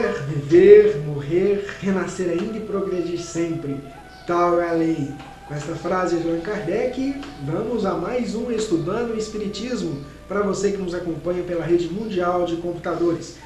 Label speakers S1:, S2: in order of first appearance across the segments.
S1: Nascer, viver, morrer, renascer ainda e progredir sempre. Tal é a lei. Com esta frase de Allan Kardec, vamos a mais um Estudando o Espiritismo, para você que nos acompanha pela rede mundial de computadores.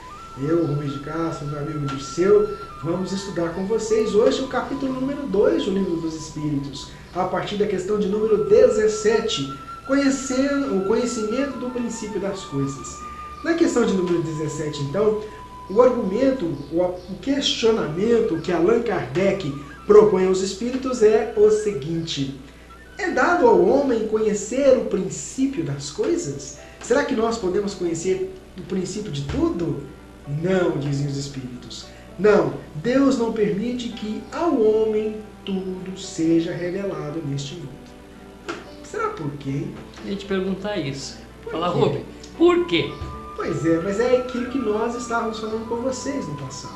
S1: Eu, Rubens de Castro, meu amigo Dirceu, vamos estudar com vocês hoje o capítulo número 2 do Livro dos Espíritos, a partir da questão de número 17, o conhecimento do princípio das coisas. Na questão de número 17, então, o argumento, o questionamento que Allan Kardec propõe aos espíritos é o seguinte: é dado ao homem conhecer o princípio das coisas? Será que nós podemos conhecer o princípio de tudo? Não, dizem os espíritos. Não, Deus não permite que ao homem tudo seja revelado neste mundo. Será por quê?
S2: A gente perguntar isso. Fala,
S1: quê?
S2: Rubem, por quê?
S1: Pois é, mas é aquilo que nós estávamos falando com vocês no passado.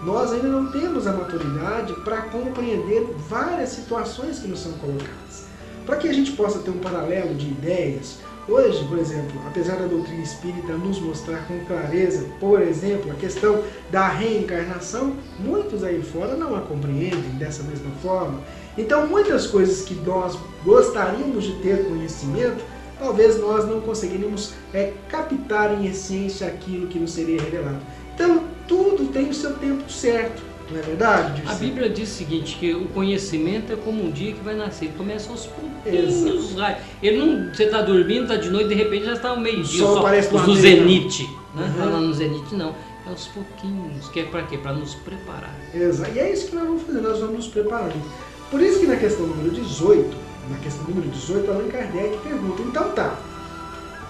S1: Nós ainda não temos a maturidade para compreender várias situações que nos são colocadas. Para que a gente possa ter um paralelo de ideias, hoje, por exemplo, apesar da doutrina espírita nos mostrar com clareza, por exemplo, a questão da reencarnação, muitos aí fora não a compreendem dessa mesma forma. Então, muitas coisas que nós gostaríamos de ter conhecimento, talvez nós não conseguiríamos captar em essência aquilo que nos seria revelado. Então, tudo tem o seu tempo certo, não é verdade, Dirceu?
S2: A Bíblia diz o seguinte, que o conhecimento é como um dia que vai nascer, ele começa aos pouquinhos. Ele não, você está dormindo, está de noite, de repente já está ao meio-dia, só no zenite. Né? Uhum. Lá no zenite não, é aos pouquinhos, que é para quê? Para nos preparar.
S1: Exato, e é isso que nós vamos fazer, nós vamos nos preparando. Por isso que na questão número 18, Allan Kardec pergunta, então tá,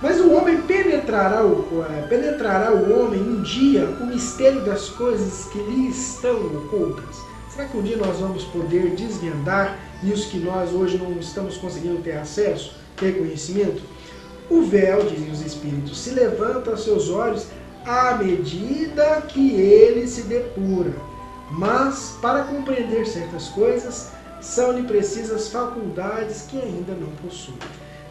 S1: mas o homem penetrará o homem um dia o mistério das coisas que lhe estão ocultas? Será que um dia nós vamos poder desvendar isso que nós hoje não estamos conseguindo ter acesso, ter conhecimento? O véu, dizem os espíritos, se levanta aos seus olhos à medida que ele se depura, mas para compreender certas coisas são-lhe precisas faculdades que ainda não possui.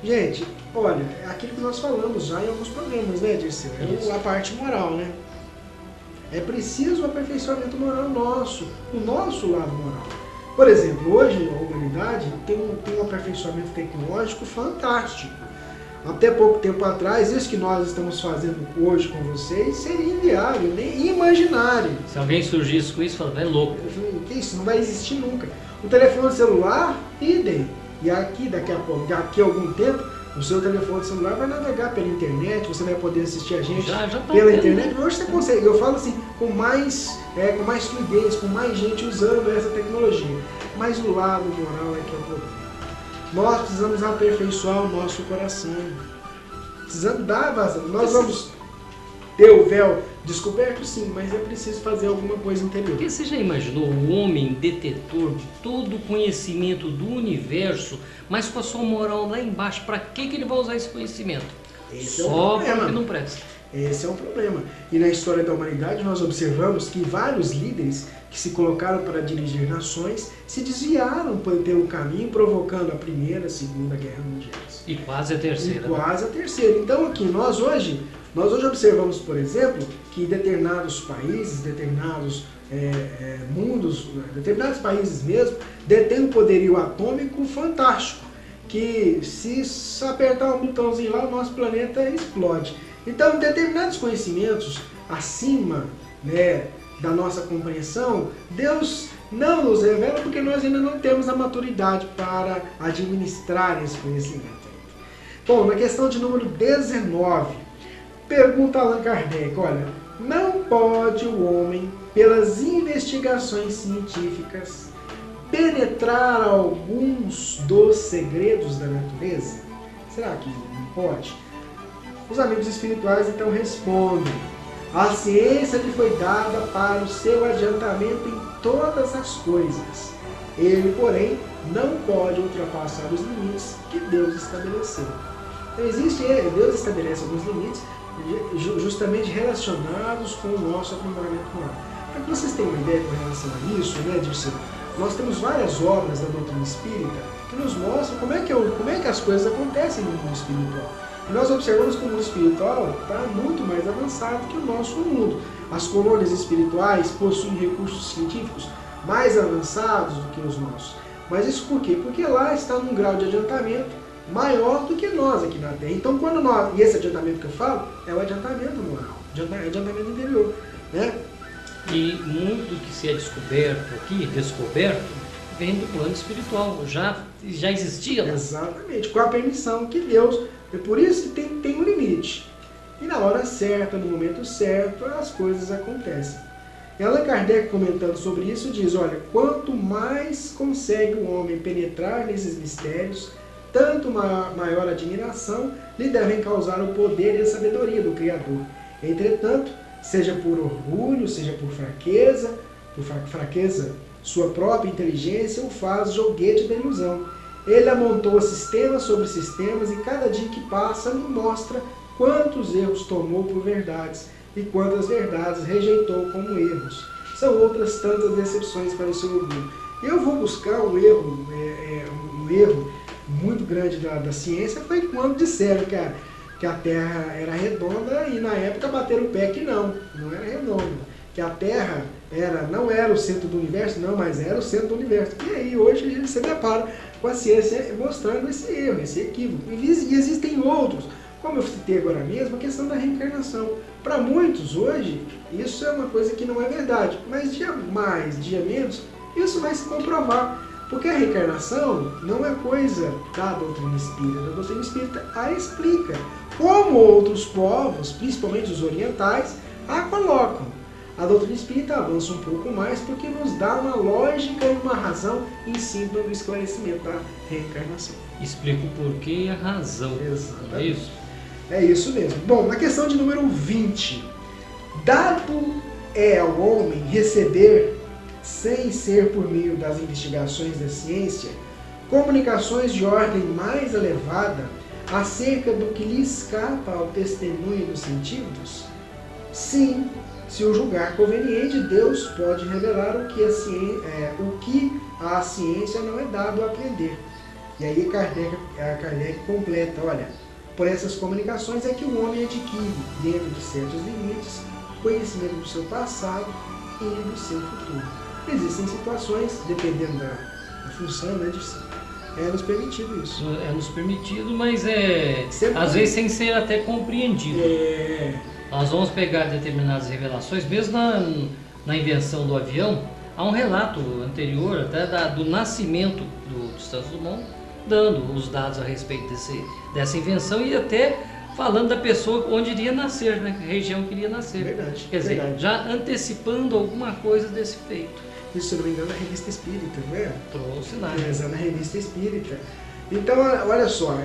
S1: Gente, olha, é aquilo que nós falamos já em alguns programas, né, Dirceu? É a parte moral, né? É preciso o aperfeiçoamento moral nosso, o nosso lado moral. Por exemplo, hoje a humanidade tem um aperfeiçoamento tecnológico fantástico. Até pouco tempo atrás, isso que nós estamos fazendo hoje com vocês seria inviável, nem imaginário.
S2: Se alguém surgisse com isso, fala, é louco.
S1: Que isso, não vai existir nunca. O telefone celular, idem. E aqui, daqui a algum tempo, o seu telefone celular vai navegar pela internet, você vai poder assistir a gente pela internet. Hoje você consegue, eu falo assim, com mais fluidez, com mais gente usando essa tecnologia. Mas o lado moral é que é o problema. Nós precisamos aperfeiçoar o nosso coração. Precisamos dar vazão. Nós vamos ter o véu descoberto, sim, mas é preciso fazer alguma coisa interior.
S2: Porque você já imaginou o homem detetor de todo o conhecimento do universo, mas com a sua moral lá embaixo? Para que ele vai usar esse conhecimento? Só porque não presta.
S1: Esse é um problema. E na história da humanidade nós observamos que vários líderes que se colocaram para dirigir nações se desviaram pelo caminho, provocando a Primeira, a Segunda Guerra Mundiais.
S2: E quase a Terceira.
S1: Quase a Terceira. Então aqui, nós hoje observamos, por exemplo, que determinados países, determinados mundos, determinados países mesmo, detêm um poderio atômico fantástico, que se apertar um botãozinho lá, o nosso planeta explode. Então, determinados conhecimentos acima, né, da nossa compreensão, Deus não nos revela porque nós ainda não temos a maturidade para administrar esse conhecimento. Bom, na questão de número 19, pergunta Allan Kardec, olha, não pode o homem, pelas investigações científicas, penetrar alguns dos segredos da natureza? Será que não pode? Os amigos espirituais então respondem: a ciência lhe foi dada para o seu adiantamento em todas as coisas. Ele, porém, não pode ultrapassar os limites que Deus estabeleceu. Então, Deus estabelece alguns limites justamente relacionados com o nosso aprimoramento moral. Para que vocês tenham uma ideia com relação a isso, né, Dirceu? Nós temos várias obras da doutrina espírita que nos mostram como é que as coisas acontecem no mundo espiritual. E nós observamos que o mundo espiritual está muito mais avançado que o nosso mundo. as colônias espirituais possuem recursos científicos mais avançados do que os nossos. Mas isso por quê? Porque lá está num grau de adiantamento maior do que nós aqui na Terra. Então, quando nós, e esse adiantamento que eu falo é o adiantamento moral, adiantamento interior, né?
S2: E muito que se é descoberto aqui, vem do plano espiritual, já existia lá.
S1: Exatamente, com a permissão que Deus, é por isso que tem um limite. E na hora certa, no momento certo, as coisas acontecem. E Allan Kardec, comentando sobre isso, diz, olha, quanto mais consegue o homem penetrar nesses mistérios, tanto maior admiração lhe devem causar o poder e a sabedoria do Criador. Entretanto, seja por orgulho, seja por fraqueza, sua própria inteligência o faz joguete da ilusão. Ele amontoa sistemas sobre sistemas e cada dia que passa lhe mostra quantos erros tomou por verdades e quantas verdades rejeitou como erros. São outras tantas decepções para o seu orgulho. Eu vou buscar um erro muito grande da ciência, foi quando disseram que a Terra era redonda e na época bateram o pé que não era redonda. Que a Terra não era o centro do universo, não, mas era o centro do universo. E aí hoje você depara com a ciência mostrando esse erro, esse equívoco. E existem outros, como eu citei agora mesmo, a questão da reencarnação. Para muitos hoje, isso é uma coisa que não é verdade, mas dia mais, dia menos, isso vai se comprovar. Porque a reencarnação não é coisa da doutrina espírita. A doutrina espírita a explica, como outros povos, principalmente os orientais, a colocam. A doutrina espírita avança um pouco mais porque nos dá uma lógica e uma razão em cima do esclarecimento da reencarnação.
S2: Explica o porquê e a razão.
S1: Exatamente.
S2: Não é isso?
S1: É isso mesmo. Bom, na questão de número 20. Dado é ao homem receber, sem ser por meio das investigações da ciência, comunicações de ordem mais elevada acerca do que lhe escapa ao testemunho dos sentidos? Sim, se o julgar conveniente, Deus pode revelar o que a ciência não é dado a aprender. E aí Kardec completa, olha, por essas comunicações é que o homem adquire, dentro de certos limites, conhecimento do seu passado e do seu futuro. Existem situações, dependendo da função, né, é nos permitido isso.
S2: É nos permitido, mas às vezes sem ser até compreendido. Nós vamos pegar determinadas revelações, mesmo na invenção do avião, há um relato anterior até do nascimento do Santos Dumont, dando os dados a respeito dessa invenção e até falando da pessoa onde iria nascer, né, que região que iria nascer.
S1: Verdade.
S2: Quer dizer, já antecipando alguma coisa desse feito.
S1: Isso, se não me engano, na Revista Espírita, não é?
S2: Trouxe lá.
S1: Na Revista Espírita. Então, olha só,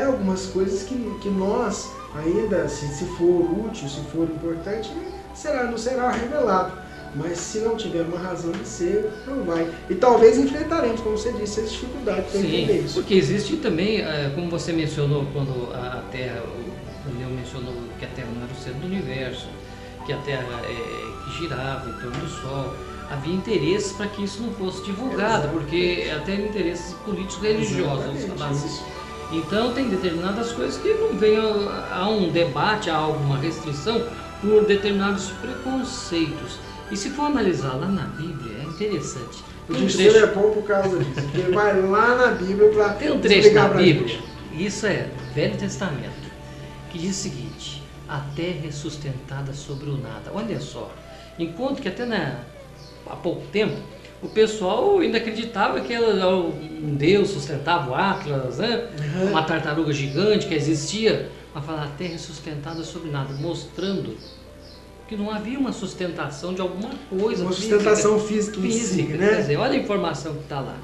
S1: algumas coisas que nós ainda, se for útil, se for importante, não será revelado. Mas se não tiver uma razão de ser, não vai. E talvez enfrentaremos, como você disse, as dificuldades para entender isso.
S2: Porque existe também, como você mencionou, quando a Terra, o Leão mencionou que a Terra não era o centro do universo, que a Terra girava em torno do Sol. Havia interesses para que isso não fosse divulgado, porque até interesses políticos religiosos. Então tem determinadas coisas que não vem a um debate, a alguma restrição por determinados preconceitos. E se for analisar lá na Bíblia, é interessante.
S1: O destino é bom por causa disso, porque vai lá na Bíblia para
S2: tem um trecho na Bíblia, isso é Velho Testamento, que diz o seguinte: a terra é sustentada sobre o nada. Olha só, enquanto que até há pouco tempo o pessoal ainda acreditava que um Deus sustentava o Atlas, né? Uma tartaruga gigante que existia, mas falar a terra é sustentada sobre nada, mostrando que não havia uma sustentação de alguma coisa.
S1: Uma sustentação física, né?
S2: Quer dizer, olha a informação que está lá.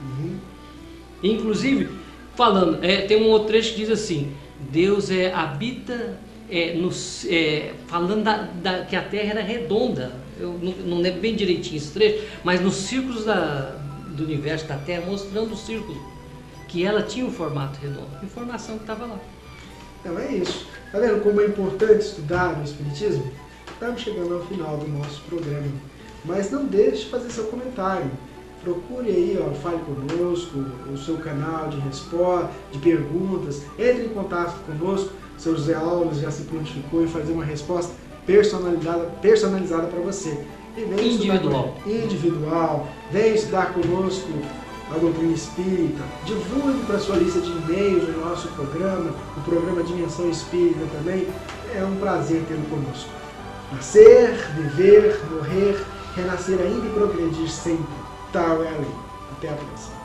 S2: Inclusive, falando, tem um outro trecho que diz assim: Deus habita, falando que a terra era redonda. Eu não lembro bem direitinho esse trecho, mas nos círculos do universo da Terra, mostrando o círculo, que ela tinha um formato redondo. Informação que estava lá.
S1: Então é isso. Tá vendo como é importante estudar no Espiritismo? Estamos chegando ao final do nosso programa. Mas não deixe de fazer seu comentário. Procure aí, fale conosco, o seu canal de resposta, de perguntas. Entre em contato conosco. Seu José Alves já se prontificou em fazer uma resposta personalizada para você. E vem individual, vem estudar conosco a doutrina espírita, divulgue para sua lista de e-mails o nosso programa, o programa Dimensão Espírita também. É um prazer tê-lo conosco. Nascer, viver, morrer, renascer ainda e progredir sempre. Tal é a lei. Até a próxima.